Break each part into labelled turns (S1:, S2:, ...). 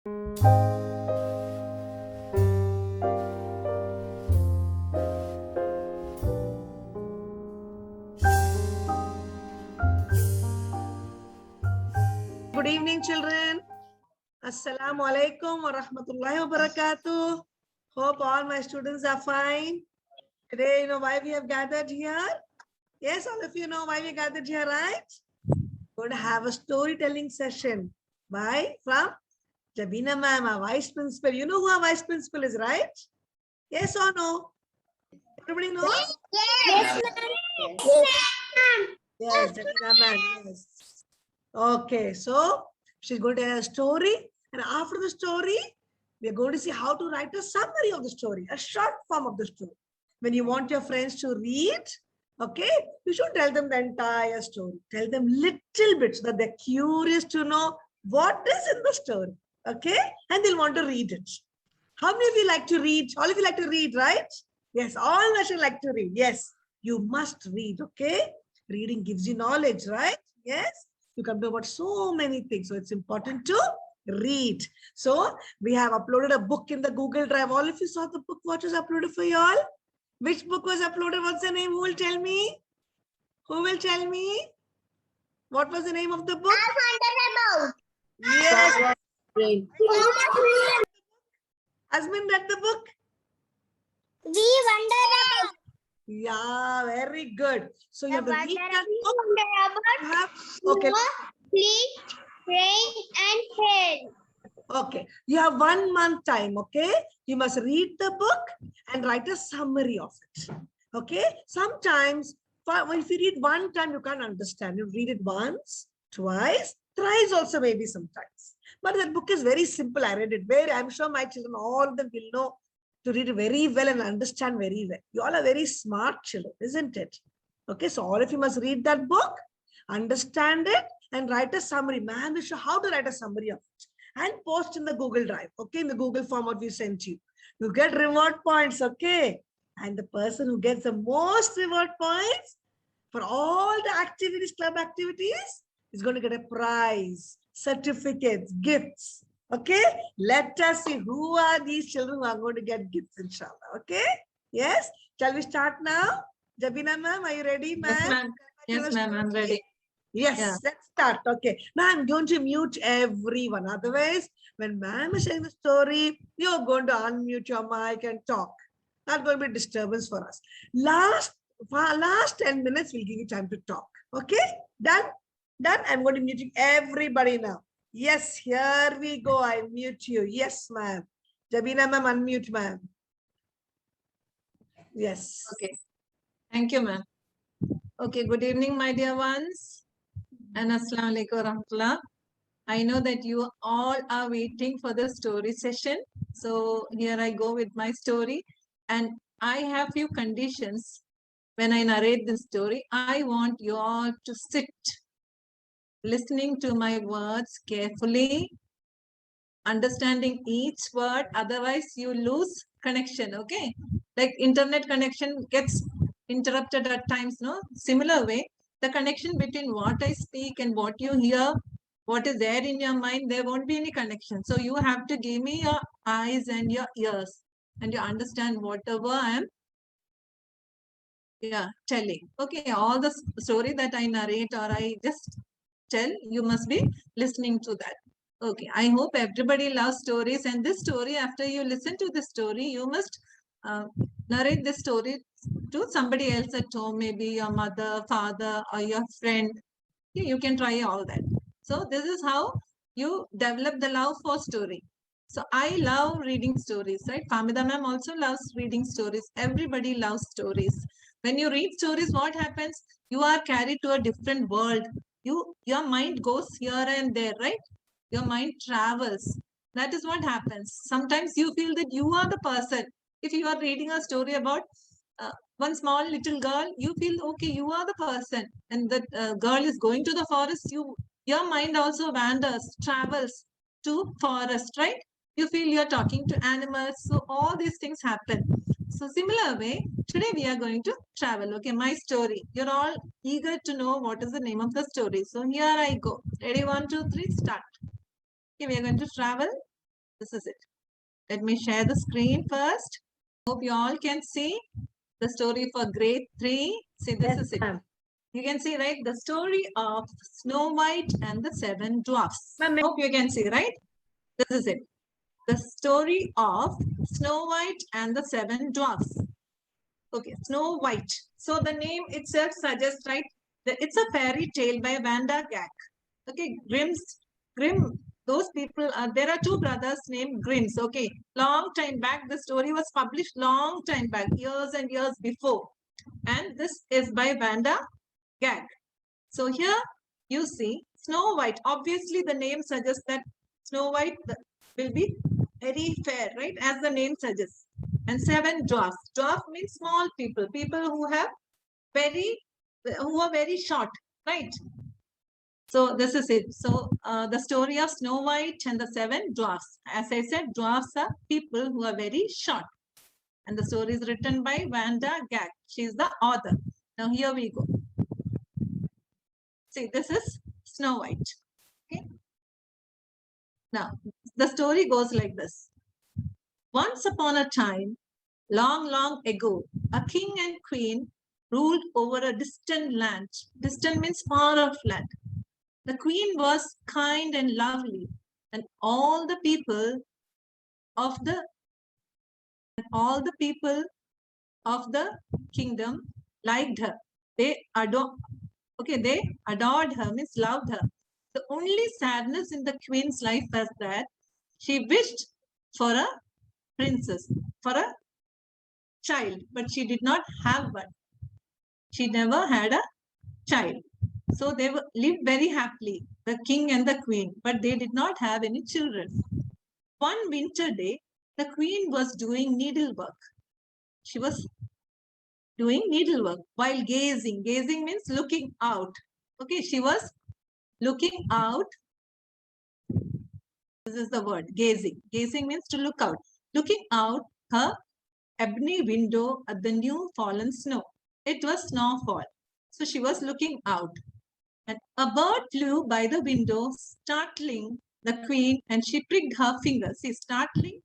S1: Good evening, children. Assalamu alaikum wa rahmatullahi wa barakatuh. Hope all my students are fine. Today, you know why we have gathered here? Yes, all of you know why we gathered here, right? We're going to have a storytelling session from Jabina ma'am, our vice principal. You know who our vice principal is, right? Yes or no? Everybody knows?
S2: Yes, ma'am.
S1: Yes, Jabina ma'am, yes. Okay, so she's going to tell a story, and after the story, we are going to see how to write a summary of the story, a short form of the story. When you want your friends to read, okay, you should tell them the entire story. Tell them little bits so that they're curious to know what is in the story, okay? And they'll want to read it. How many of you like to read? All of you like to read, right? Yes, all of you like to read. Yes, you must read, okay? Reading gives you knowledge, right? Yes, you can do about so many things. So it's important to read. So we have uploaded a book in the Google Drive. All of you saw the book. What was uploaded for you all? Which book was uploaded? What's the name? Who will tell me? Who will tell me? What was the name of the book? Yes. Asmin read the book?
S2: We wonder about.
S1: Yeah, very good. So you have to read that
S2: We
S1: book.
S2: wonder about.
S1: You have, okay.
S2: Sleep, train, and train.
S1: Okay, you have 1 month time, okay? You must read the book and write a summary of it, okay? Sometimes, if you read one time, you can't understand. You read it once, twice, thrice also maybe sometimes. But that book is very simple. I read it very, I'm sure my children, all of them will know to read it very well and understand very well. You all are very smart children, isn't it? Okay, so all of you must read that book, understand it, and write a summary. Ma'am will show how to write a summary of it. And post in the Google Drive, okay, in the Google form what we sent you. You get reward points, okay? And the person who gets the most reward points for all the activities, club activities, is going to get a prize, certificates, gifts, okay? Let us see who are these children who are going to get gifts, inshallah, okay? Yes? Shall we start now? Jabina ma'am, are you ready, ma'am?
S3: Yes, ma'am. Yes, ma'am, I'm ready.
S1: Yes,
S3: Yeah.
S1: let's start. Okay. Ma'am, don't you mute everyone. Otherwise, when ma'am is saying the story, you're going to unmute your mic and talk. That's going to be a disturbance for us. Last 10 minutes, we'll give you time to talk. Okay? Done? Done? I'm going to mute everybody now. Yes, here we go. I mute you. Yes, ma'am. Jabina ma'am, unmute ma'am. Yes.
S3: Okay. Thank you, ma'am. Okay, good evening, my dear ones. And Assalamu alaikum rahmatullah. I know that you all are waiting for the story session. So here I go with my story. And I have few conditions when I narrate this story. I want you all to sit listening to my words carefully, understanding each word, otherwise you lose connection. Okay, like internet connection gets interrupted at times, no? Similar way, the connection between what I speak and what you hear, what is there in your mind, there won't be any connection. So you have to give me your eyes and your ears, and you understand whatever I am telling. Okay, all the story that I narrate or I just tell, you must be listening to that. Okay, I hope everybody loves stories, and this story, after you listen to the story, you must narrate this story to somebody else at home, maybe your mother, father, or your friend. Okay, you can try all that. So this is how you develop the love for story. So I love reading stories, right? Famida ma'am also loves reading stories. Everybody loves stories. When you read stories, what happens? You are carried to a different world. Your mind goes here and there, right? Your mind travels. That is what happens. Sometimes you feel that you are the person. If you are reading a story about one small little girl, you feel, okay, you are the person. And that girl is going to the forest, your mind also wanders, travels to forest, right? You feel you're talking to animals. So all these things happen. So similar way, today we are going to travel. Okay, my story. You're all eager to know what is the name of the story. So here I go. Ready, 1, 2, 3, start. Okay, we are going to travel This is it. Let me share the screen first. Hope you all can see the story for grade 3. See, this is it.
S1: ma'am.
S3: You can see, right? The story of Snow White and the 7 Dwarfs.
S1: Ma'am,
S3: Hope you can see, right? This is it. The story of Snow White and the 7 Dwarfs. Okay, Snow White. So the name itself suggests, right? That it's a fairy tale by Vanda Gacke. Okay, Grimm. Those people are, there are 2 brothers named Grimms. Okay, long time back, the story was published long time back, years and years before. And this is by Vanda Gacke. So here you see Snow White. Obviously, the name suggests that Snow White will be very fair, right? As the name suggests. And 7 dwarfs. Dwarf means small people, people who are very short, right? So this is it. So the story of Snow White and the 7 dwarfs. As I said, dwarfs are people who are very short. And the story is written by Vanda Gacke. She is the author. Now here we go. See, this is Snow White. Okay. Now, the story goes like this. Once upon a time, long, long ago, a king and queen ruled over a distant land. Distant means far off land. The queen was kind and lovely, and all the people of the kingdom liked her. They adored her, means loved her. The only sadness in the queen's life was that she wished for a princess, for a child, but she did not have one. She never had a child. So they lived very happily, the king and the queen, but they did not have any children. One winter day, the queen was doing needlework. She was doing needlework while gazing. Gazing means looking out. Okay, she was looking out. This is the word, gazing. Gazing means to look out. Looking out her ebony window at the new fallen snow. It was snowfall. So she was looking out. And a bird flew by the window, startling the queen, and she pricked her finger. See, startling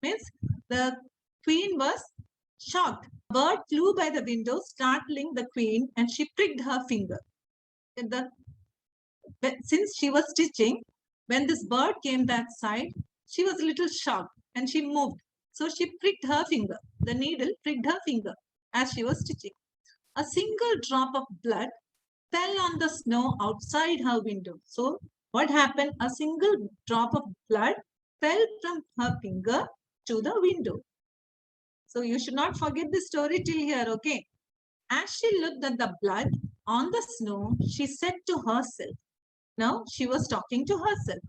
S3: means the queen was shocked. A bird flew by the window, startling the queen, and she pricked her finger. Since she was stitching, when this bird came that side, she was a little shocked and she moved. So she pricked her finger. The needle pricked her finger as she was stitching. A single drop of blood fell on the snow outside her window. So what happened? A single drop of blood fell from her finger to the window. So you should not forget the story till here, okay? As she looked at the blood on the snow, she said to herself, now she was talking to herself,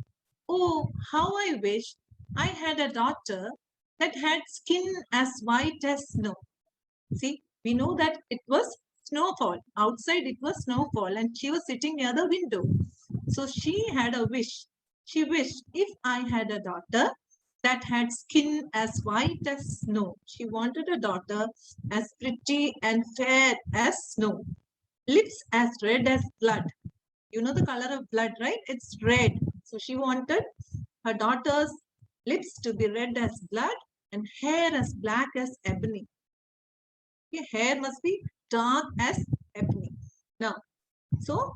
S3: oh, how I wish I had a daughter that had skin as white as snow. See, we know that it was snowfall. Outside it was snowfall and she was sitting near the window. So she had a wish. She wished if I had a daughter that had skin as white as snow. She wanted a daughter as pretty and fair as snow. Lips as red as blood. You know the color of blood, right? It's red. So she wanted her daughter's lips to be red as blood and hair as black as ebony. Okay, hair must be dark as ebony. Now, so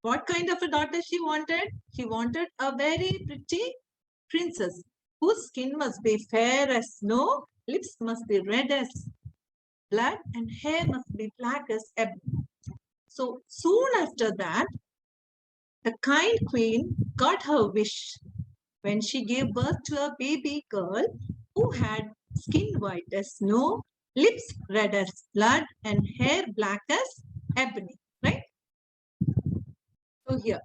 S3: what kind of a daughter she wanted? She wanted a very pretty princess whose skin must be fair as snow, lips must be red as blood, and hair must be black as ebony. So soon after that, the kind queen got her wish when she gave birth to a baby girl who had skin white as snow, lips red as blood, and hair black as ebony, right? So here,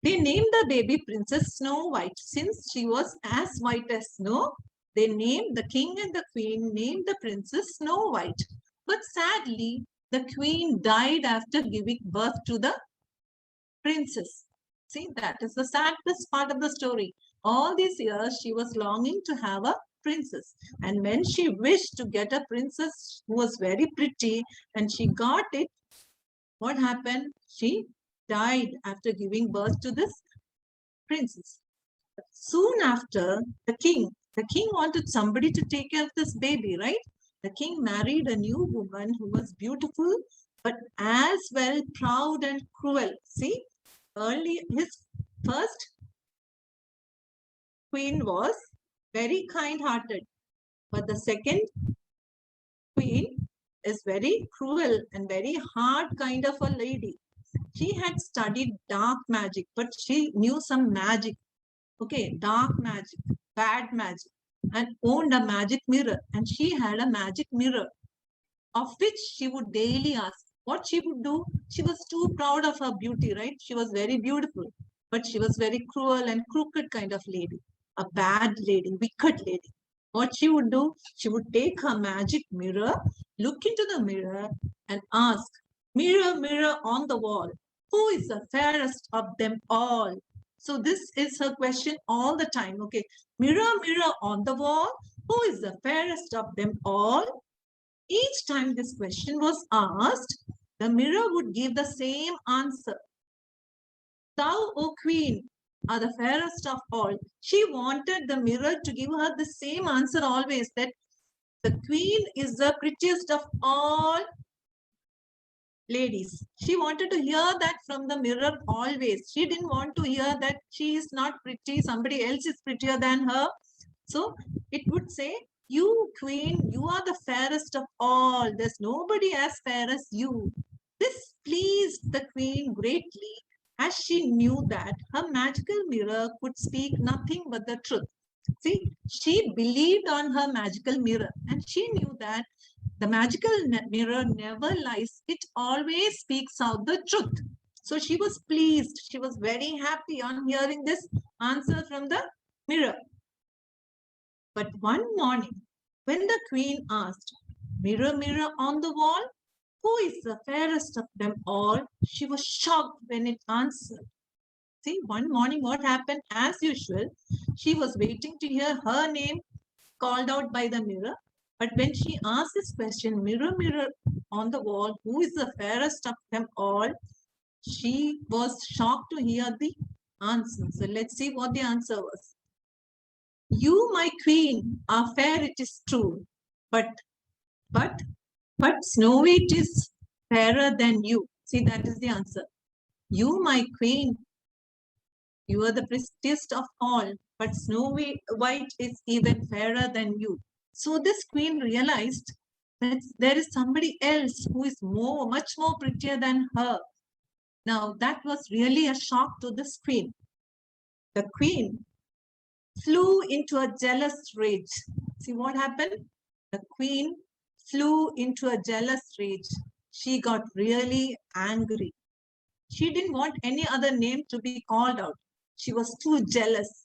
S3: they named the baby princess Snow White. Since she was as white as snow, they named, the king and the queen named the princess Snow White. But sadly, the queen died after giving birth to the princess. See, that is the saddest part of the story. All these years, she was longing to have a princess. And when she wished to get a princess who was very pretty and she got it, what happened? She died after giving birth to this princess. Soon after, the king wanted somebody to take care of this baby, right? The king married a new woman who was beautiful, but as well proud and cruel. See, his first queen was very kind-hearted, but the second queen is very cruel and very hard kind of a lady. She had studied dark magic, but she knew some magic. Okay, dark magic, bad magic, and owned a magic mirror. And she had a magic mirror of which she would daily ask what she would do. She was too proud of her beauty, right? She was very beautiful, but she was very cruel and crooked kind of lady, a bad lady, wicked lady. What she would do, she would take her magic mirror, look into the mirror and ask, mirror, mirror on the wall, who is the fairest of them all? So this is her question all the time. Okay, mirror, mirror on the wall, who is the fairest of them all? Each time this question was asked, the mirror would give the same answer. Thou, O queen, are the fairest of all. She wanted the mirror to give her the same answer always, that the queen is the prettiest of all ladies. She wanted to hear that from the mirror always. She didn't want to hear that she is not pretty, somebody else is prettier than her. So it would say, you queen, you are the fairest of all. There's nobody as fair as you. This pleased the queen greatly, as she knew that her magical mirror could speak nothing but the truth. See, she believed on her magical mirror, and she knew that the magical mirror never lies. It always speaks out the truth. So she was pleased. She was very happy on hearing this answer from the mirror. But one morning, when the queen asked, mirror, mirror on the wall, who is the fairest of them all? She was shocked when it answered. See, one morning what happened? As usual, she was waiting to hear her name called out by the mirror. But when she asked this question, mirror, mirror on the wall, who is the fairest of them all? She was shocked to hear the answer. So let's see what the answer was. You, my queen, are fair, it is true, but Snow White is fairer than you. See, that is the answer. You, my queen, you are the prettiest of all, but Snow White is even fairer than you. So this queen realized that there is somebody else who is much more prettier than her. Now that was really a shock to this queen. The queen flew into a jealous rage. See what happened? The queen flew into a jealous rage. She got really angry. She didn't want any other name to be called out. She was too jealous.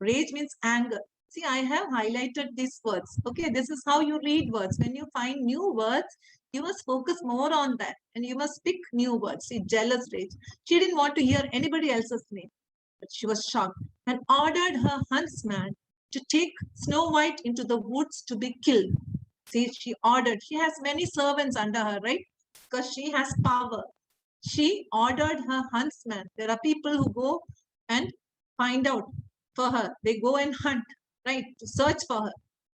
S3: Rage means anger. See, I have highlighted these words. Okay, this is how you read words. When you find new words, you must focus more on that and you must pick new words. See, jealous rage. She didn't want to hear anybody else's name, but she was shocked and ordered her huntsman to take Snow White into the woods to be killed. See, she ordered. She has many servants under her, right? Because she has power. She ordered her huntsman. There are people who go and find out for her. They go and hunt, right? To search for her.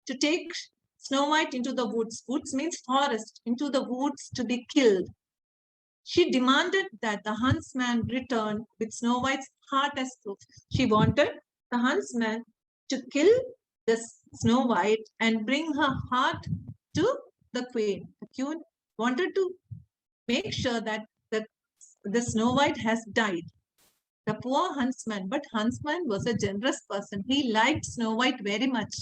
S3: To take Snow White into the woods. Woods means forest. Into the woods to be killed. She demanded that the huntsman return with Snow White's heart as proof. She wanted the huntsman to kill the Snow White and bring her heart to the queen. The queen wanted to make sure that the Snow White has died. The poor huntsman, but huntsman was a generous person. He liked Snow White very much.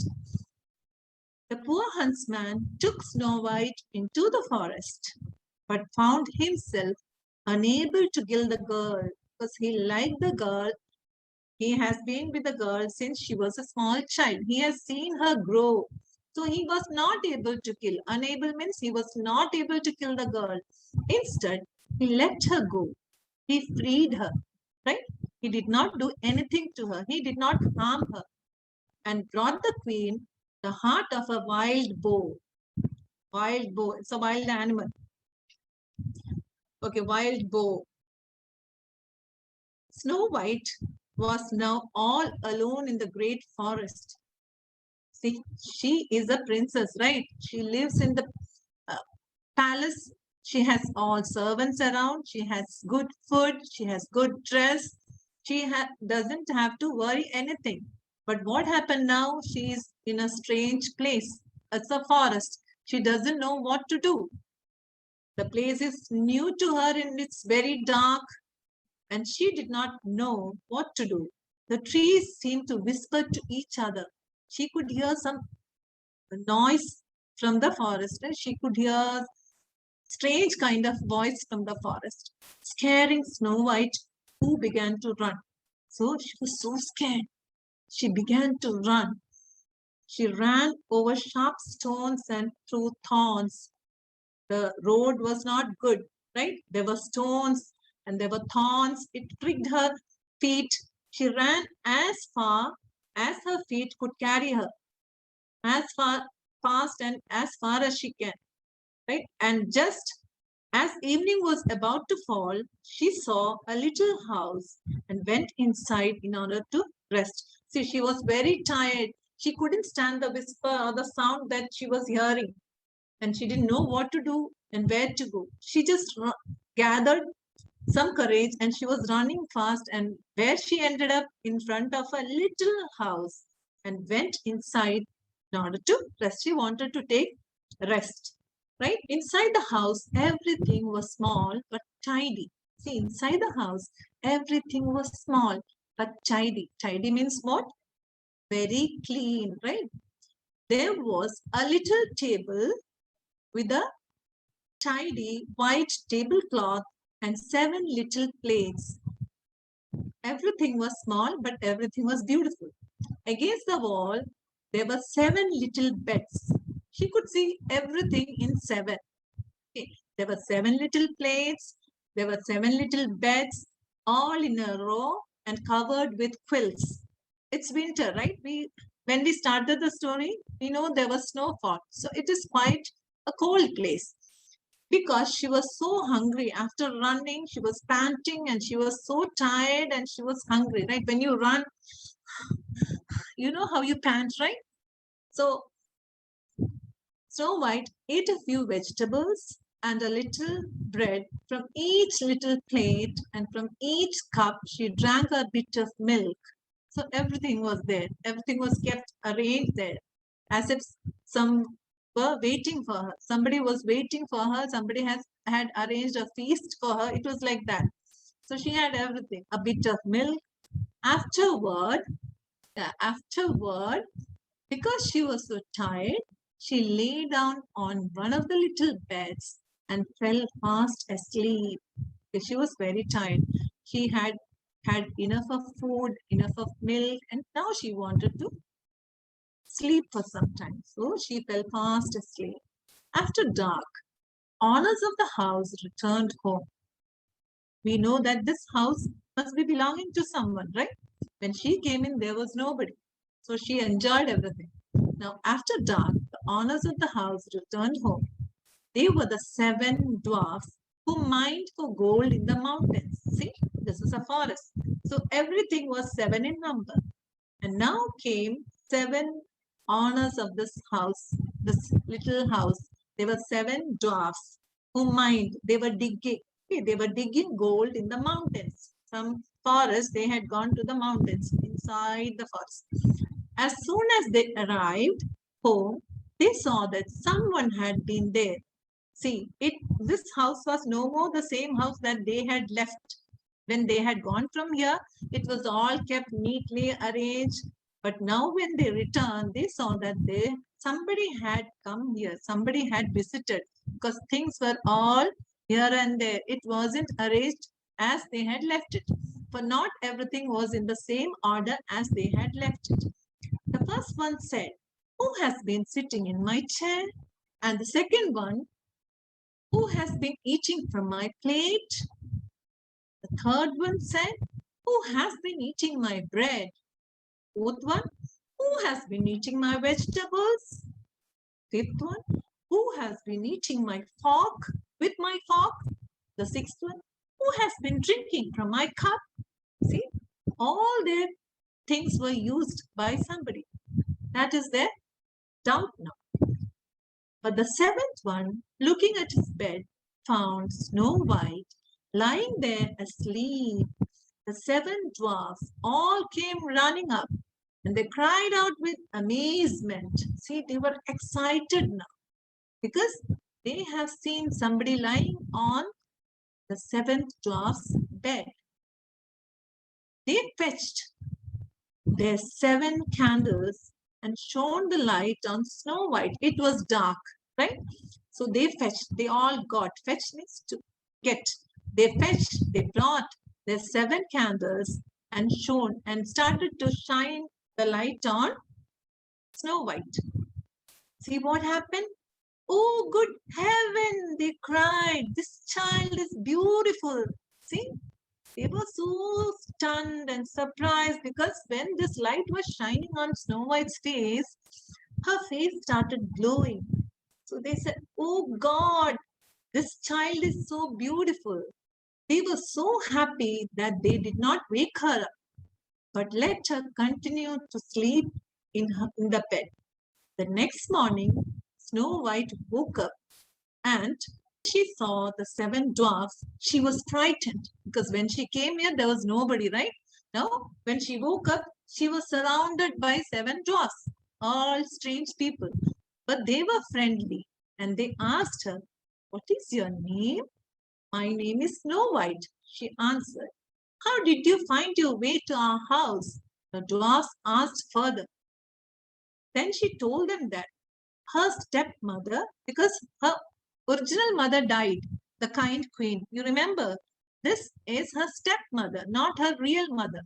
S3: The poor huntsman took Snow White into the forest, but found himself unable to kill the girl because he liked the girl. He has been with the girl since she was a small child. He has seen her grow. So he was not able to kill. Unable means he was not able to kill the girl. Instead, he let her go. He freed her, right? He did not do anything to her. He did not harm her and brought the queen the heart of a wild boar. Wild boar. It's a wild animal. Okay, wild boar. Snow White was now all alone in the great forest. See, she is a princess, right? She lives in the uh, palace. She has all servants around. She has good food. She has good dress. She doesn't have to worry anything. But what happened now? She is in a strange place. It's a forest. She doesn't know what to do. The place is new to her and it's very dark, and she did not know what to do. The trees seemed to whisper to each other. She could hear some noise from the forest, and she could hear strange kind of voice from the forest, scaring Snow White, who began to run. So she was so scared. She began to run. She ran over sharp stones and through thorns. The road was not good, right? There were stones and there were thorns. It pricked her feet. She ran as far as her feet could carry her, as fast and as far as she can, right? And just as evening was about to fall, she saw a little house and went inside in order to rest. See, she was very tired. She couldn't stand the whisper or the sound that she was hearing, and she didn't know what to do and where to go. She just gathered some courage and she was running fast, and where she ended up in front of a little house and went inside in order to rest. She wanted to take rest, right? Inside the house, everything was small but tidy. See, inside the house, everything was small but tidy. Tidy means what? Very clean, right? There was a little table with a tidy white tablecloth and 7 little plates. Everything was small, but everything was beautiful. Against the wall, there were 7 little beds. She could see everything in 7. Okay. There were 7 little plates. There were 7 little beds, all in a row and covered with quilts. It's winter, right? When we started the story, we know there was snowfall. So it is quite a cold place. Because she was so hungry after running, she was panting and she was so tired and she was hungry, right? When you run, you know how you pant, right? So Snow White ate a few vegetables and a little bread from each little plate, and from each cup she drank a bit of milk. So everything was there. Everything was kept arranged there, as if some were waiting for her. Somebody was waiting for her. Somebody had arranged a feast for her. It was like that. So she had everything. A bit of milk. Afterward, because she was so tired, she lay down on one of the little beds and fell fast asleep. Because she was very tired. She had enough of food, enough of milk, and now she wanted to sleep for some time. So she fell fast asleep. After dark, owners of the house returned home. We know that this house must be belonging to someone, right? When she came in, there was nobody. So she enjoyed everything. Now, after dark, the owners of the house returned home. They were the 7 dwarfs who mined for gold in the mountains. See, this is a forest. So everything was 7 in number. And now came 7 owners of this house, this little house. There were 7 dwarfs who mined. They were digging. Okay, they were digging gold in the mountains. Some forest, they had gone to the mountains inside the forest. As soon as they arrived home, they saw that someone had been there. See, this house was no more the same house that they had left. When they had gone from here, it was all kept neatly arranged. But now when they returned, they saw that somebody had come here, somebody had visited, because things were all here and there. It wasn't arranged as they had left it. For not everything was in the same order as they had left it. The first one said, "Who has been sitting in my chair?" And the second one, "Who has been eating from my plate?" The third one said, "Who has been eating my bread?" Fourth one, "Who has been eating my vegetables?" Fifth one, "Who has been eating my fork with my fork?" The sixth one, "Who has been drinking from my cup?" See, all their things were used by somebody. That is their doubt now. But the seventh one, looking at his bed, found Snow White lying there asleep. The seven dwarfs all came running up and they cried out with amazement. See, they were excited now because they have seen somebody lying on the seventh dwarf's bed. They fetched their 7 candles and shone the light on Snow White. It was dark, right? So they fetched, they all got. Fetch means to get. They fetched, they brought their 7 candles and shone and started to shine the light on Snow White. See what happened? Oh, good heaven, they cried. This child is beautiful. See, they were so stunned and surprised because when this light was shining on Snow White's face, her face started glowing. So they said, oh God, this child is so beautiful. They were so happy that they did not wake her up, but let her continue to sleep in the bed. The next morning, Snow White woke up and she saw the 7 dwarfs. She was frightened because when she came here, there was nobody, right? Now, when she woke up, she was surrounded by 7 dwarfs, all strange people. But they were friendly and they asked her, what is your name? My name is Snow White, she answered. How did you find your way to our house? The dwarfs asked further. Then she told them that her stepmother, because her original mother died, the kind queen. You remember, this is her stepmother, not her real mother.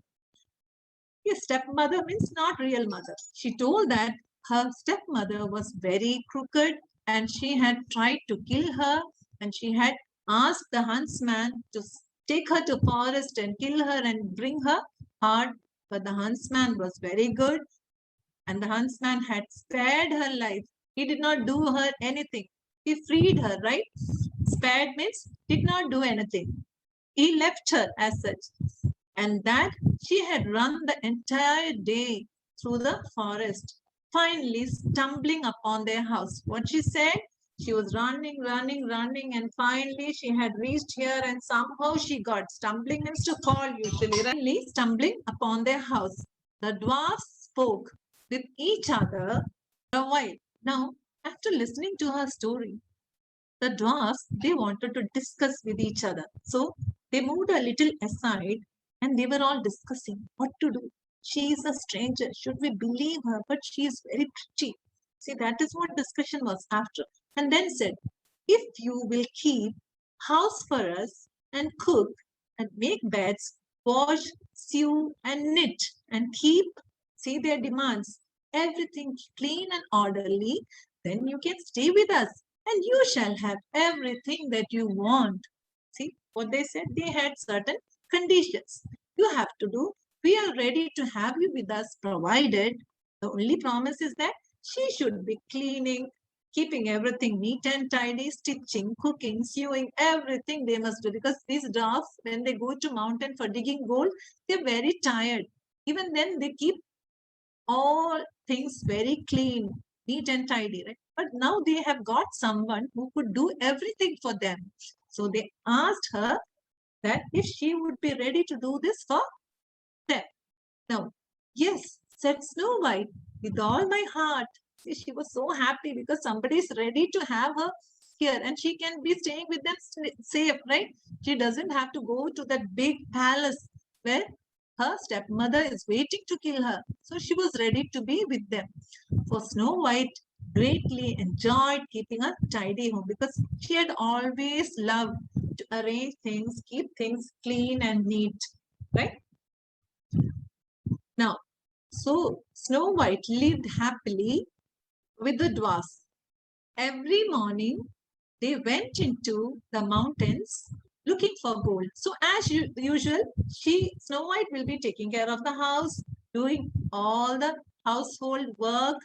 S3: Yes, stepmother means not real mother. She told that her stepmother was very crooked and she had tried to kill her and she had asked the huntsman to take her to forest and kill her and bring her hard. But the huntsman was very good and the huntsman had spared her life. He did not do her anything. He freed her, right? Spared means did not do anything. He left her as such. And that she had run the entire day through the forest, finally stumbling upon their house. What she said? She was running, and finally she had reached here and somehow she got stumbling means to fall usually. Finally stumbling upon their house. The dwarfs spoke with each other a while. Now, after listening to her story, the dwarfs, they wanted to discuss with each other. So they moved a little aside and they were all discussing what to do. She is a stranger. Should we believe her? But she is very pretty. See, that is what discussion was after. And then said, if you will keep house for us and cook and make beds, wash, sew and knit and keep, see their demands, everything clean and orderly, then you can stay with us and you shall have everything that you want. See what they said? They had certain conditions. You have to do. We are ready to have you with us, provided the only promise is that she should be cleaning, keeping everything neat and tidy, stitching, cooking, sewing, everything they must do. Because these dwarfs, when they go to mountain for digging gold, they're very tired. Even then, they keep all things very clean, neat and tidy, right? But now they have got someone who could do everything for them. So they asked her that if she would be ready to do this for them. Now, yes, said Snow White, with all my heart. See, she was so happy because somebody is ready to have her here and she can be staying with them safe, right? She doesn't have to go to that big palace where her stepmother is waiting to kill her. So she was ready to be with them. For Snow White greatly enjoyed keeping a tidy home because she had always loved to arrange things, keep things clean and neat, right? Now, so Snow White lived happily with the dwarfs. Every morning, they went into the mountains looking for gold. So as usual, Snow White will be taking care of the house, doing all the household work,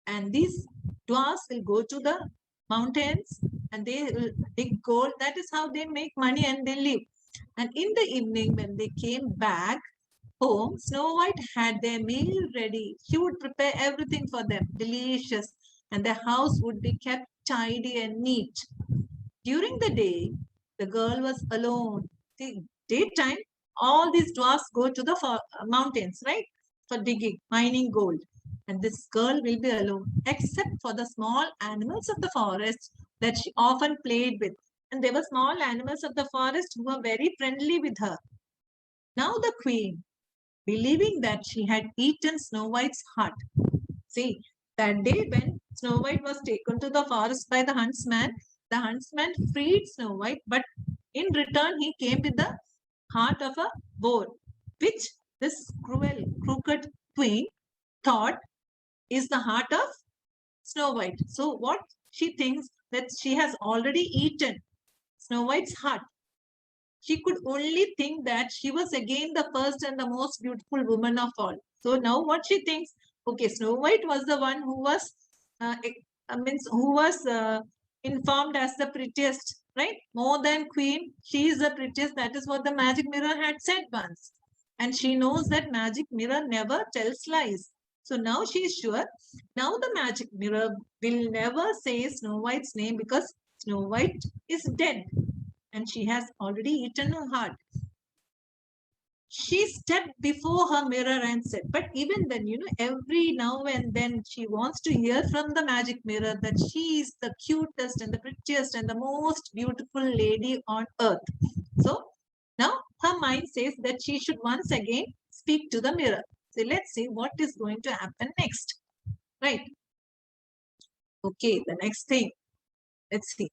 S3: and these dwarfs will go to the mountains and they will dig gold. That is how they make money and they live. And in the evening, when they came back, home, Snow White had their meal ready. She would prepare everything for them, delicious, and their house would be kept tidy and neat. During the day, the girl was alone. The daytime, all these dwarfs go to the mountains, right, for digging, mining gold. And this girl will be alone, except for the small animals of the forest that she often played with. And there were small animals of the forest who were very friendly with her. Now the queen, believing that she had eaten Snow White's heart. See, that day when Snow White was taken to the forest by the huntsman freed Snow White, but in return he came with the heart of a boar, which this cruel, crooked queen thought is the heart of Snow White. So what she thinks that she has already eaten Snow White's heart. She could only think that she was again the first and the most beautiful woman of all. So now what she thinks, okay, Snow White was the one who was informed as the prettiest, right? More than queen, she is the prettiest. That is what the magic mirror had said once. And she knows that magic mirror never tells lies. So now she is sure. Now the magic mirror will never say Snow White's name because Snow White is dead and she has already eaten her heart. She stepped before her mirror and said, but even then, every now and then she wants to hear from the magic mirror that she is the cutest and the prettiest and the most beautiful lady on earth. So now her mind says that she should once again speak to the mirror. So let's see what is going to happen next. Right. Okay, the next thing. Let's see.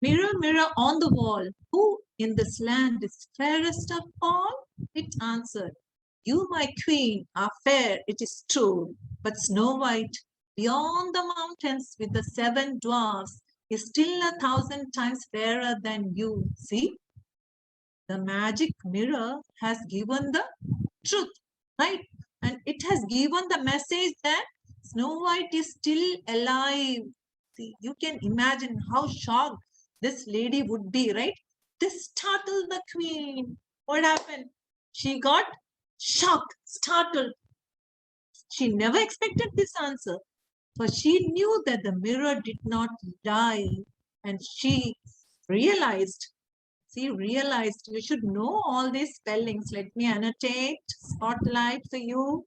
S3: Mirror, mirror on the wall, who in this land is fairest of all? It answered, you, my queen, are fair, it is true, but Snow White, beyond the mountains with the 7 dwarfs, is still 1,000 times fairer than you. See, the magic mirror has given the truth, right? And it has given the message that Snow White is still alive. See, you can imagine how shocked this lady would be, right? This startled the queen. What happened? She got shocked, startled. She never expected this answer, for she knew that the mirror did not lie. And she realized, you should know all these spellings. Let me annotate, spotlight for you.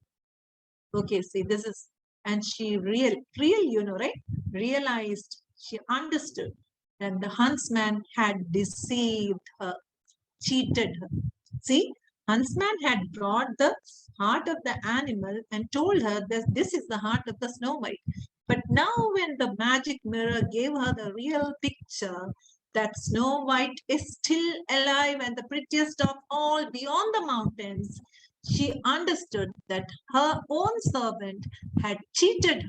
S3: Okay, see, this is, and she right? Realized, she understood that the huntsman had deceived her, cheated her. See, huntsman had brought the heart of the animal and told her that this is the heart of the Snow White. But now when the magic mirror gave her the real picture that Snow White is still alive and the prettiest of all beyond the mountains, she understood that her own servant had cheated her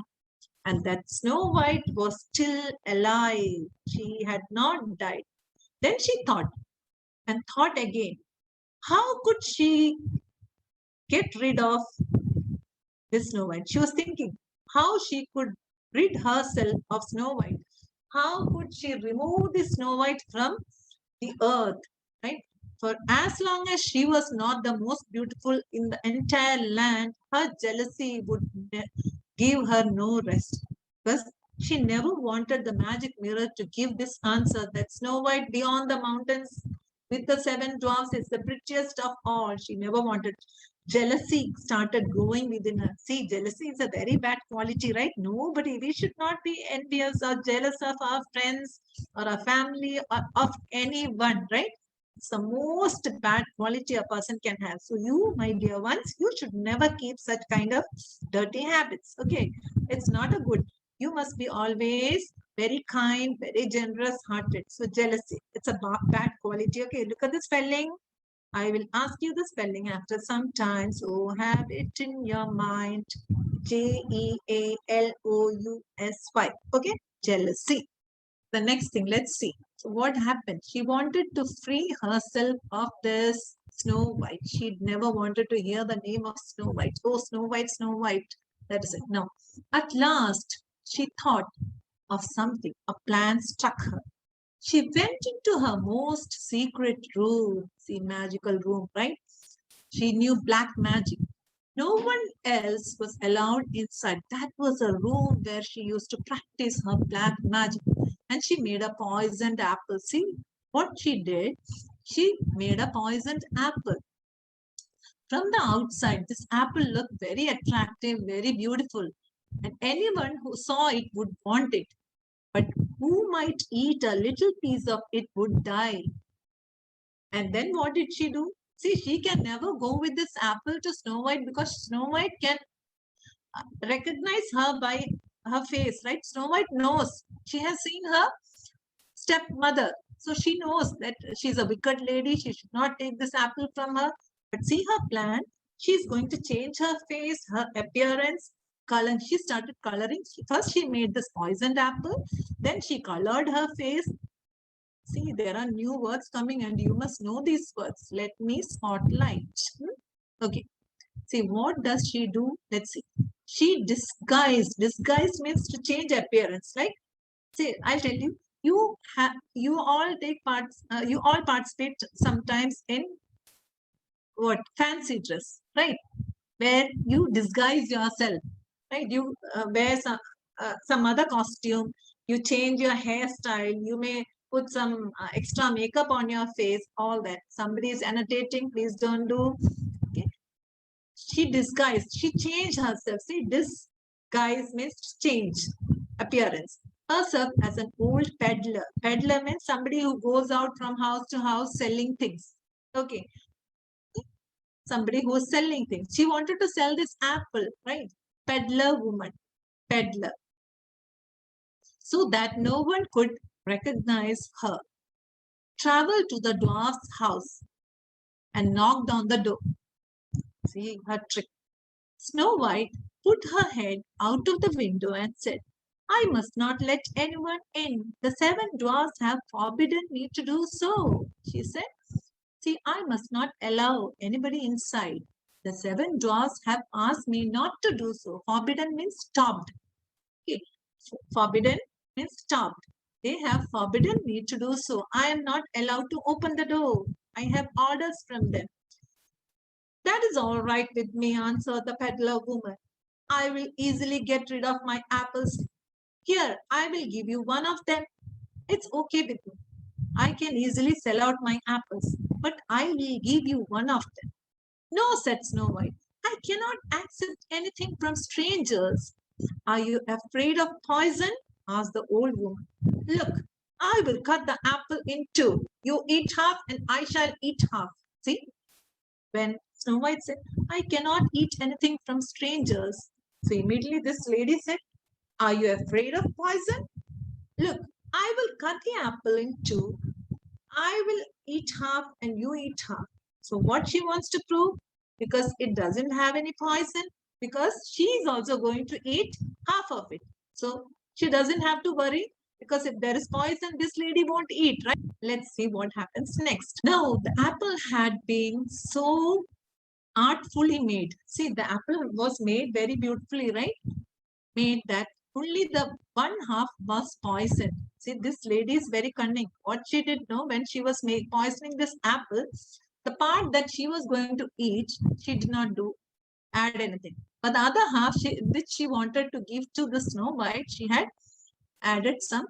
S3: and that Snow White was still alive. She had not died. Then she thought and thought again. How could she get rid of this Snow White? She was thinking how she could rid herself of Snow White. How could she remove the Snow White from the earth, right? For as long as she was not the most beautiful in the entire land, her jealousy would give her no rest. Because she never wanted the magic mirror to give this answer that Snow White beyond the mountains with the 7 dwarfs is the prettiest of all. She never wanted. Jealousy started growing within her. See, jealousy is a very bad quality, right? Nobody, we should not be envious or jealous of our friends or our family or of anyone, right? It's the most bad quality a person can have. So you, my dear ones, you should never keep such kind of dirty habits. Okay, it's not a good. You must be always very kind, very generous hearted. So jealousy, it's a bad quality. Okay, look at the spelling. I will ask you the spelling after some time. So have it in your mind. Jealousy. Okay, jealousy. The next thing, let's see. So what happened? She wanted to free herself of this Snow White. She'd never wanted to hear the name of Snow White. Oh, Snow White, Snow White. That is it. No. At last, she thought of something. A plan struck her. She went into her most secret room. See, magical room, right? She knew black magic. No one else was allowed inside. That was a room where she used to practice her black magic. And she made a poisoned apple. See what she did? She made a poisoned apple. From the outside, this apple looked very attractive, very beautiful. And anyone who saw it would want it. But who might eat a little piece of it would die. And then what did she do? See, she can never go with this apple to Snow White because Snow White can recognize her by her face, right? Snow White knows. She has seen her stepmother. So she knows that she's a wicked lady. She should not take this apple from her. But see her plan. She's going to change her face, her appearance, color. She started coloring. First, she made this poisoned apple. Then she colored her face. See, there are new words coming and you must know these words. Let me spotlight. Okay. See, what does she do? Let's see. She disguised. Disguised means to change appearance, right? See, I'll tell you. You all take parts. You all participate sometimes in what fancy dress, right? Where you disguise yourself, right? You wear some other costume. You change your hairstyle. You may put some extra makeup on your face. All that. Somebody is annotating. Please don't do. Okay. She disguised. She changed herself. See, disguise means change appearance. Herself as an old peddler. Peddler means somebody who goes out from house to house selling things. Okay. Somebody who is selling things. She wanted to sell this apple, right? Peddler woman. Peddler. So that no one could recognize her. Traveled to the dwarf's house and knocked on the door. See her trick. Snow White put her head out of the window and said, I must not let anyone in. The 7 dwarfs have forbidden me to do so, she said. See, I must not allow anybody inside. The 7 dwarfs have asked me not to do so. Forbidden means stopped. Okay. Forbidden means stopped. They have forbidden me to do so. I am not allowed to open the door. I have orders from them. That is all right with me, answered the peddler woman. I will easily get rid of my apples. Here, I will give you one of them. It's okay with me. I can easily sell out my apples, but I will give you one of them. No, said Snow White. I cannot accept anything from strangers. Are you afraid of poison? Asked the old woman. Look, I will cut the apple in 2. You eat half and I shall eat half. See? When Snow White said, I cannot eat anything from strangers. So immediately this lady said, are you afraid of poison? Look, I will cut the apple in 2. I will eat half and you eat half. So what she wants to prove? Because it doesn't have any poison, because she is also going to eat half of it. So she doesn't have to worry, because if there is poison, this lady won't eat, right? Let's see what happens next. Now, the apple had been so artfully made. See, the apple was made very beautifully, right? Made that only the 1/2 was poisoned. See, this lady is very cunning. What she did know, when she was poisoning this apple, the part that she was going to eat, she did not add anything. But the other half, which she wanted to give to the Snow White, she had added some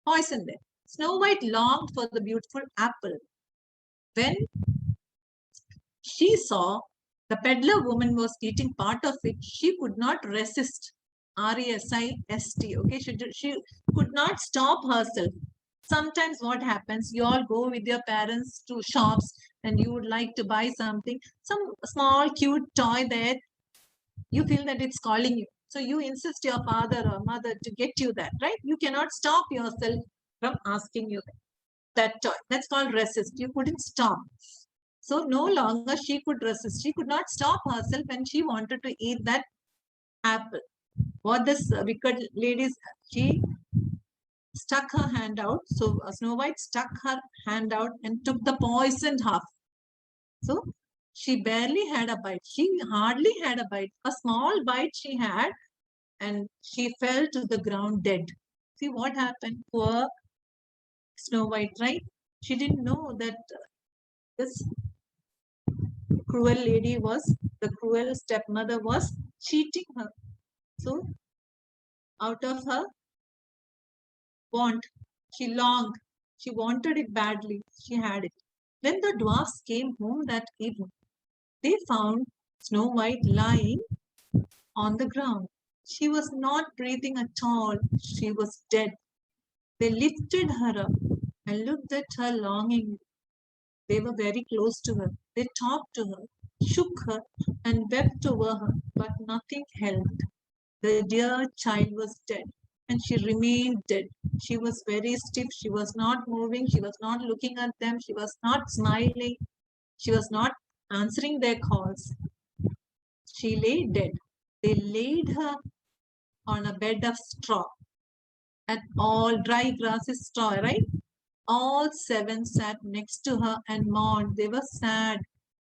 S3: poison there. Snow White longed for the beautiful apple. When she saw the peddler woman was eating part of it, she could not resist. R-E-S-I-S-T. Okay, she could not stop herself. Sometimes what happens, you all go with your parents to shops and you would like to buy something, some small cute toy there, you feel that it's calling you. So you insist your father or mother to get you that, right? You cannot stop yourself from asking you that toy. That's called resist. You couldn't stop. So no longer she could resist. She could not stop herself and she wanted to eat that apple. What this wicked lady, she stuck her hand out. So Snow White stuck her hand out and took the poisoned half. So she barely had a bite. She hardly had a bite. A small bite she had and she fell to the ground dead. See what happened? Poor Snow White, right? She didn't know that this cruel lady was, the cruel stepmother was cheating her. So out of her want, she longed, she wanted it badly, she had it. When the dwarfs came home that evening, they found Snow White lying on the ground. She was not breathing at all, she was dead. They lifted her up and looked at her longingly. They were very close to her. They talked to her, shook her, and wept over her, but nothing helped. The dear child was dead, and she remained dead. She was very stiff. She was not moving. She was not looking at them. She was not smiling. She was not answering their calls. She lay dead. They laid her on a bed of straw. And all dry grass is straw, right? All 7 sat next to her and mourned. They were sad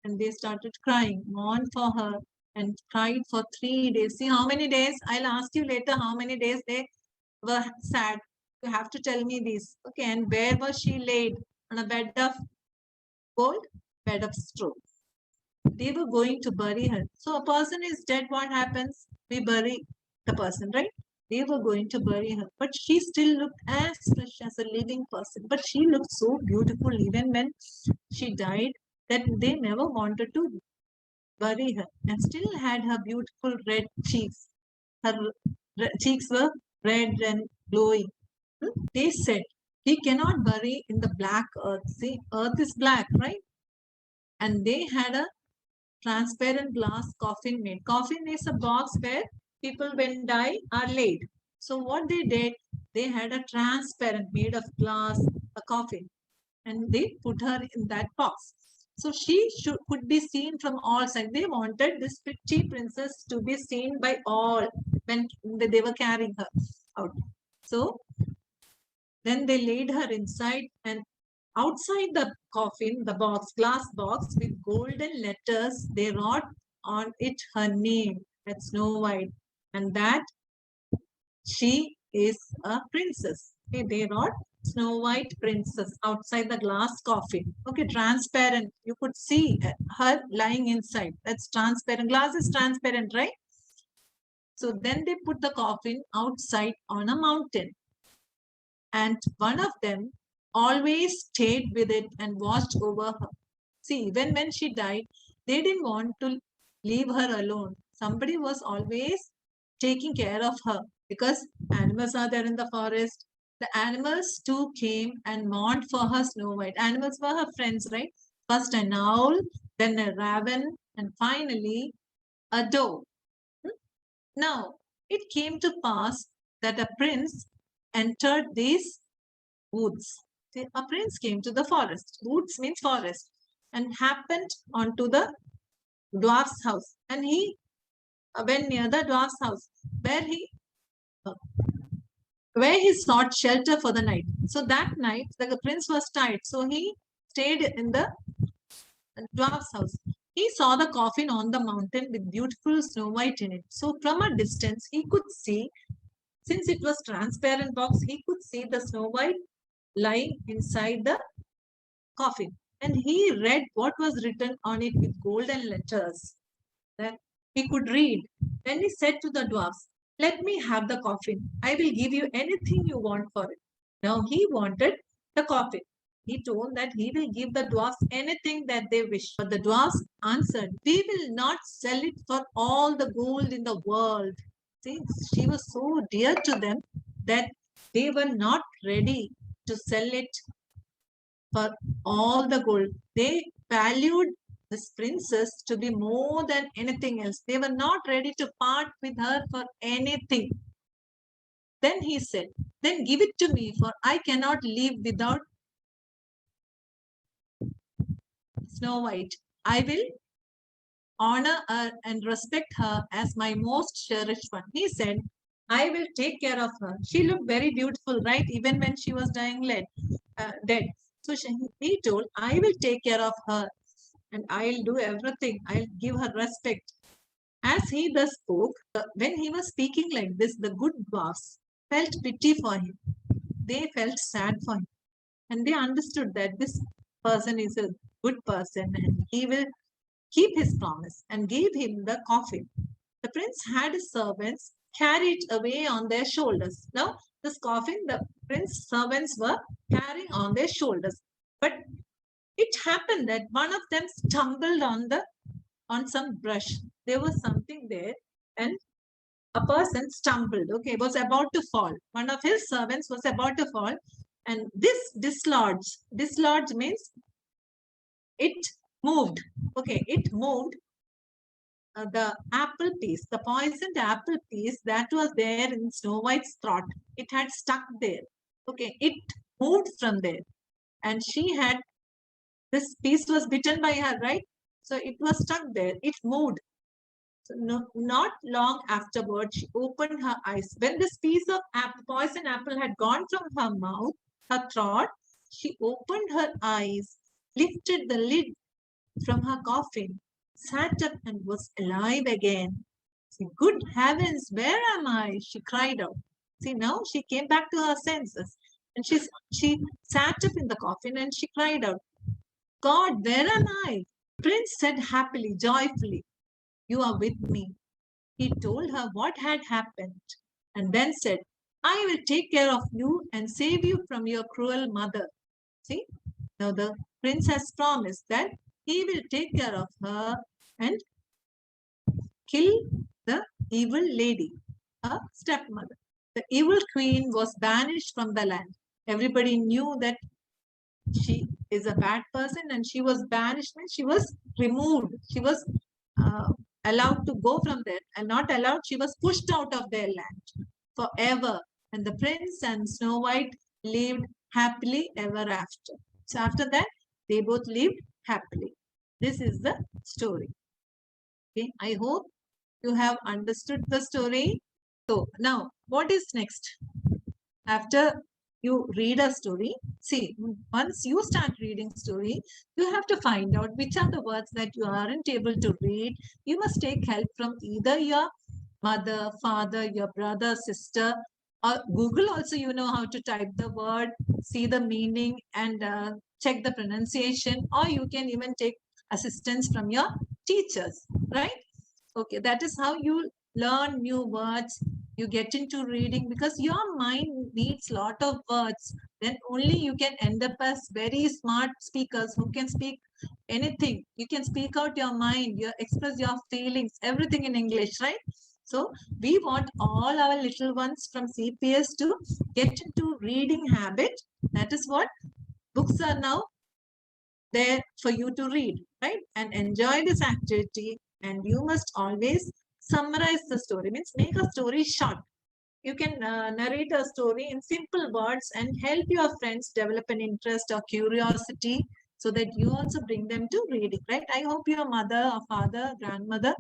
S3: and they started crying, mourned for her and cried for 3 days. See how many days? I'll ask you later how many days they were sad. You have to tell me this. Okay, and where was she laid? On a bed of gold? Bed of straw. They were going to bury her. So a person is dead, what happens? We bury the person, right? They were going to bury her, but she still looked as fresh as a living person. But she looked so beautiful even when she died that they never wanted to bury her, and still had her beautiful red cheeks. Her cheeks were red and glowing. They said, we cannot bury in the black earth. See, earth is black, right? And they had a transparent glass coffin made. Coffin is a box where people when die are laid. So what they did, they had a transparent made of glass, a coffin, and they put her in that box. So she could be seen from all sides. They wanted this pretty princess to be seen by all when they were carrying her out. So then they laid her inside, and outside the coffin, the box, glass box with golden letters, they wrote on it her name, that's Snow White, and that she is a princess. Okay, they wrote Snow White princess outside the glass coffin. Okay, transparent. You could see her lying inside. That's transparent. Glass is transparent, right? So then they put the coffin outside on a mountain. And one of them always stayed with it and watched over her. See, even when she died, they didn't want to leave her alone. Somebody was always taking care of her because animals are there in the forest. The animals too came and mourned for her Snow White. Animals were her friends, right? First an owl, then a raven, and finally a doe. Now, it came to pass that a prince entered these woods. A prince came to the forest. Woods means forest. And happened onto the dwarf's house. And he went near the dwarf's house where he sought shelter for the night. So that night, the prince was tired. So he stayed in the dwarf's house. He saw the coffin on the mountain with beautiful Snow White in it. So from a distance, he could see, since it was transparent box, he could see the Snow White lying inside the coffin. And he read what was written on it with golden letters that he could read. Then he said to the dwarfs, let me have the coffin. I will give you anything you want for it. Now he wanted the coffin. He told that he will give the dwarfs anything that they wish. But the dwarfs answered, we will not sell it for all the gold in the world. See, she was so dear to them that they were not ready to sell it for all the gold. They valued this princess to be more than anything else. They were not ready to part with her for anything. Then he said, then give it to me, for I cannot live without Snow White. I will honor her and respect her as my most cherished one. He said, I will take care of her. She looked very beautiful, right? Even when she was dying dead. So he told, I will take care of her and I'll do everything. I'll give her respect. As he thus spoke, when he was speaking like this, the good dwarfs felt pity for him. They felt sad for him. And they understood that this person is a good person and he will keep his promise and gave him the coffin. The prince had his servants carry it away on their shoulders. Now, this coffin, the prince's servants were carrying on their shoulders. But it happened that one of them stumbled on some brush. There was something there, and a person stumbled, okay, was about to fall. One of his servants was about to fall, and this dislodge means it moved, okay, it moved the apple piece, the poisoned apple piece that was there in Snow White's throat. It had stuck there, okay, it moved from there, and she had, this piece was bitten by her, right? So it was stuck there, it moved. So not long afterwards, she opened her eyes. When this piece of poison apple had gone from her mouth, her throat, she opened her eyes, lifted the lid from her coffin, sat up and was alive again. See, good heavens, where am I? She cried out. See, now she came back to her senses, and she sat up in the coffin and she cried out, God, where am I? Prince said happily, joyfully, you are with me. He told her what had happened and then said, I will take care of you and save you from your cruel mother. See, now the prince has promised that he will take care of her and kill the evil lady, her stepmother. The evil queen was banished from the land. Everybody knew that she is a bad person and she was banished, means she was removed. She was allowed to go from there, and not allowed, she was pushed out of their land forever. And the prince and Snow White lived happily ever after. So after that, they both lived happily. This is the story. Okay, I hope you have understood the story. So now, what is next? After you read a story, see, once you start reading story, you have to find out which are the words that you aren't able to read. You must take help from either your mother, father, your brother, sister, or Google also. You know how to type the word, see the meaning, and check the pronunciation, or you can even take assistance from your teachers, right? Okay, that is how you learn new words. You get into reading, because your mind needs lot of words. Then only you can end up as very smart speakers who can speak anything. You can speak out your mind, you express your feelings, everything in English, right? So we want all our little ones from CPS to get into reading habit. That is what books are now there for you to read, right? And enjoy this activity. And you must always summarize the story, means make a story short. You can narrate a story in simple words and help your friends develop an interest or curiosity, so that you also bring them to reading, right? I hope your mother or father, grandmother,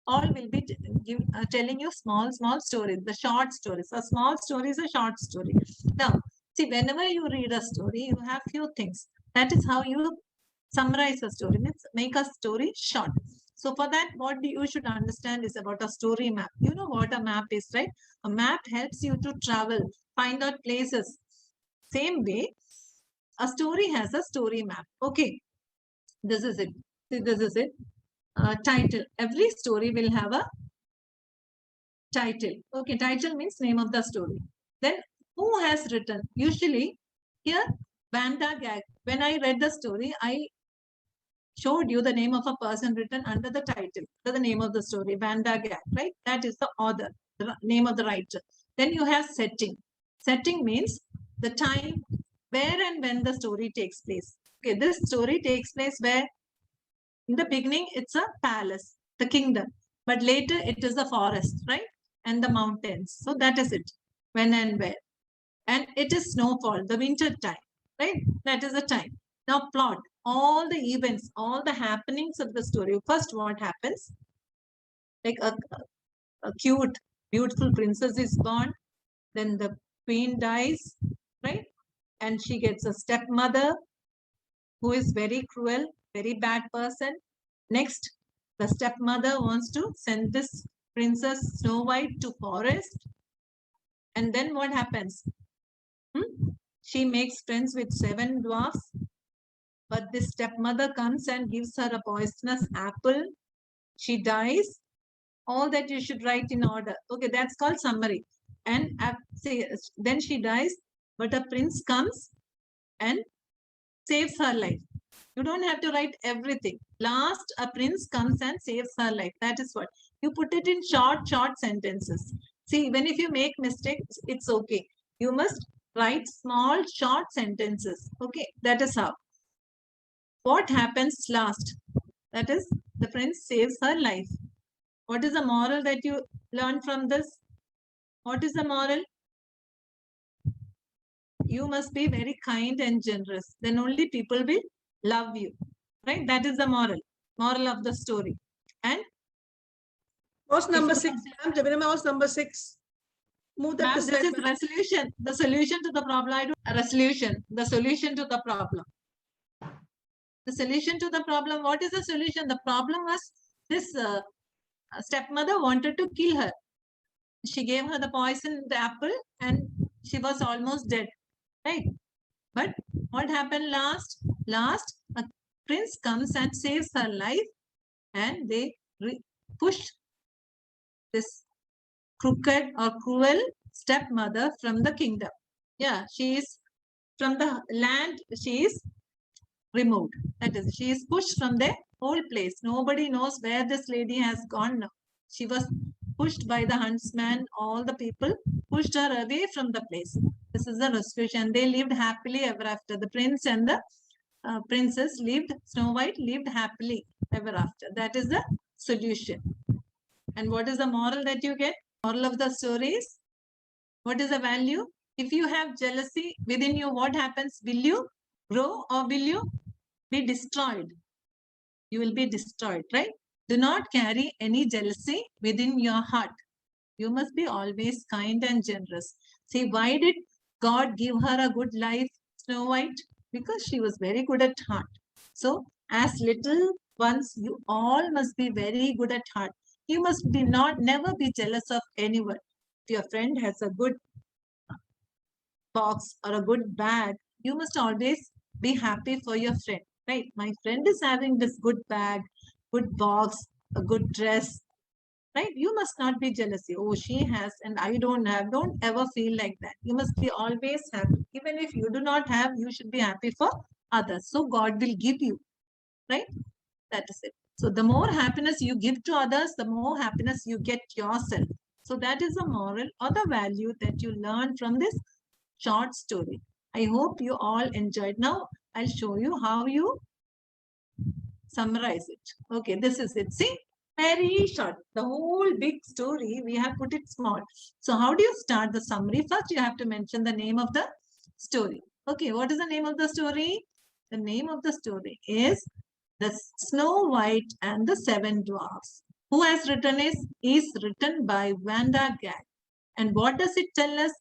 S3: all will be telling you small stories, the short stories. A small story is a short story. Now, see, whenever you read a story, you have few things. That is how you summarize a story, means make a story short. So for that, what you should understand is about a story map. You know what a map is, right? A map helps you to travel, find out places. Same way, a story has a story map. Okay, this is it. See, this is it. Title. Every story will have a title. Okay, title means name of the story. Then who has written? Usually here, Vanda Gag. When I read the story, I showed you the name of a person written under the title, the name of the story, Vanda Gag, right? That is the author, the name of the writer. Then you have setting. Setting means the time, where and when the story takes place. Okay, this story takes place where in the beginning it's a palace, the kingdom, but later it is a forest, right? And the mountains. So that is it, when and where. And it is snowfall, the winter time, right? That is the time. Now plot, all the events, all the happenings of the story. First, what happens? Like a cute, beautiful princess is born. Then the queen dies, right? And she gets a stepmother who is very cruel, very bad person. Next, the stepmother wants to send this princess Snow White to forest. And then what happens? She makes friends with 7 dwarfs. But this stepmother comes and gives her a poisonous apple. She dies. All that you should write in order. Okay, that's called summary. And then she dies, but a prince comes and saves her life. You don't have to write everything. Last, a prince comes and saves her life. That is what. You put it in short sentences. See, even if you make mistakes, it's okay. You must write small, short sentences. Okay, that is how. What happens last? That is, the prince saves her life. What is the moral that you learn from this? What is the moral? You must be very kind and generous. Then only people will love you. Right? That is the moral. Moral of the story. And
S1: what's number
S3: you
S1: 6? Ma'am, Jabinama, what's number 6? Move that
S3: ma'am,
S1: to
S3: this
S1: slide.
S3: is resolution. The solution to the problem. I do a resolution. The solution to the problem. The solution to the problem. What is the solution? The problem was this stepmother wanted to kill her. She gave her the poison, the apple, and she was almost dead. Right? But what happened last? Last, a prince comes and saves her life, and they push this crooked or cruel stepmother from the kingdom. Yeah, she is from the land, she is removed. That is, she is pushed from the whole place. Nobody knows where this lady has gone now. She was pushed by the huntsman, all the people pushed her away from the place. This is the resolution. They lived happily ever after. The prince and the princess lived, Snow White lived happily ever after. That is the solution. And what is the moral that you get? Moral of the story is, what is the value? If you have jealousy within you, what happens? Will you grow or will you be destroyed? You will be destroyed, right? Do not carry any jealousy within your heart. You must be always kind and generous. See, why did God give her a good life, Snow White? Because she was very good at heart. So, as little ones, you all must be very good at heart. You must be never be jealous of anyone. If your friend has a good box or a good bag, you must always be happy for your friend, right? My friend is having this good bag, good box, a good dress, right? You must not be jealous. Oh, she has and I don't have. Don't ever feel like that. You must be always happy. Even if you do not have, you should be happy for others. So God will give you, right? That is it. So the more happiness you give to others, the more happiness you get yourself. So that is the moral or the value that you learn from this short story. I hope you all enjoyed. Now I'll show you how you summarize it. Okay, this is it. See, very short. The whole big story, we have put it small. So how do you start the summary? First, you have to mention the name of the story. Okay, what is the name of the story? The name of the story is The Snow White and the Seven Dwarfs. Who has written is written by Wanda Gag. And what does it tell us?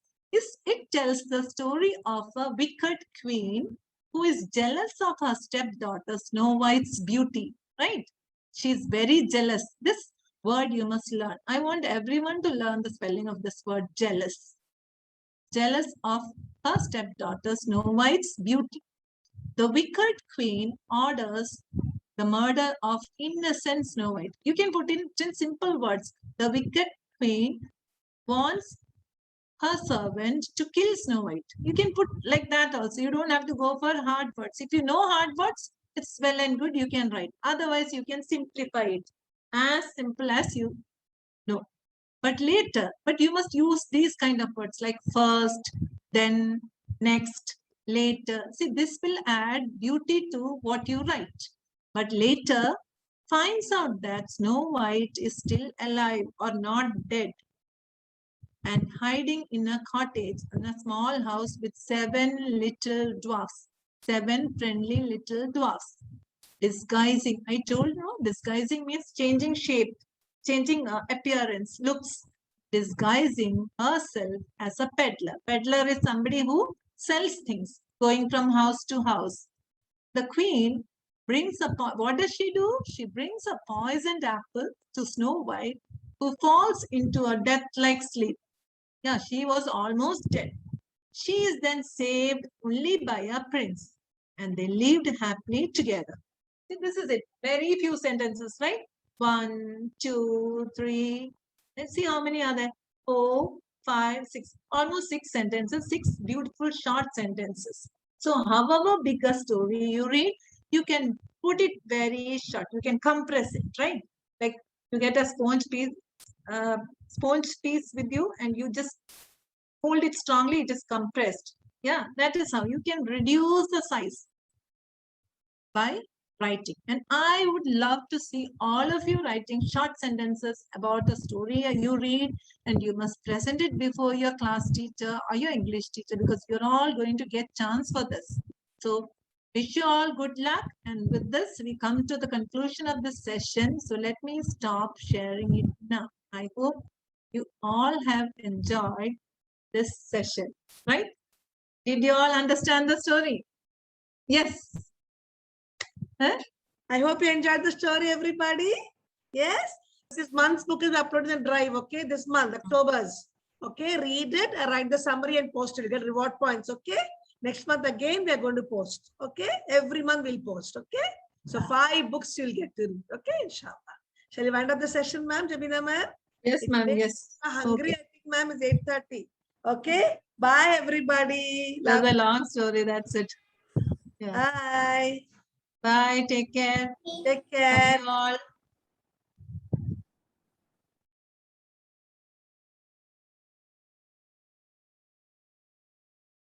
S3: It tells the story of a wicked queen who is jealous of her stepdaughter Snow White's beauty, right? She's very jealous. This word you must learn. I want everyone to learn the spelling of this word, jealous. Jealous of her stepdaughter Snow White's beauty. The wicked queen orders the murder of innocent Snow White. You can put it in simple words. The wicked queen wants her servant to kill Snow White. You can put like that also. You don't have to go for hard words. If you know hard words, it's well and good, you can write. Otherwise, you can simplify it as simple as you know. But later, but you must use these kind of words like first, then, next, later. See, this will add beauty to what you write. But later, finds out that Snow White is still alive or not dead and hiding in a cottage in a small house with 7 little dwarfs, 7 friendly little dwarfs. Disguising, I told you, disguising means changing shape, changing appearance, looks, disguising herself as a peddler. Peddler is somebody who sells things, going from house to house. The queen brings a, what does she do? She brings a poisoned apple to Snow White, who falls into a death-like sleep. Yeah, she was almost dead. She is then saved only by a prince. and they lived happily together. See, this is it. Very few sentences, right? 1, 2, 3. Let's see how many are there. 4, 5, 6. Almost 6 sentences. 6 beautiful short sentences. So, however big a story you read, you can put it very short. You can compress it, right? Like you get a sponge piece with you, and you just hold it strongly. It is compressed. Yeah, that is how you can reduce the size by writing. And I would love to see all of you writing short sentences about a story you read, and you must present it before your class teacher or your English teacher, because you're all going to get chance for this. So wish you all good luck. And with this, we come to the conclusion of this session. So let me stop sharing it now. I hope you all have enjoyed this session, right? Did you all understand the story? Yes. Huh?
S1: I hope you enjoyed the story, everybody. Yes. This month's book is uploaded in Drive. Okay, this month, October's. Okay, read it, write the summary and post it. You get reward points. Okay. Next month again we are going to post. Okay, every month we'll post. Okay, so 5 books you'll get to read. Okay, inshallah. Shall we wind up the session, ma'am? Jabina ma'am?
S3: Yes, ma'am. Yes.
S1: Hungry,
S3: Okay.
S1: I think, ma'am, is 8:30. Okay, bye, everybody.
S3: That's a long story. That's it. Yeah.
S1: Bye.
S3: Bye. Take care.
S1: Take
S3: Love
S1: care.
S3: you all.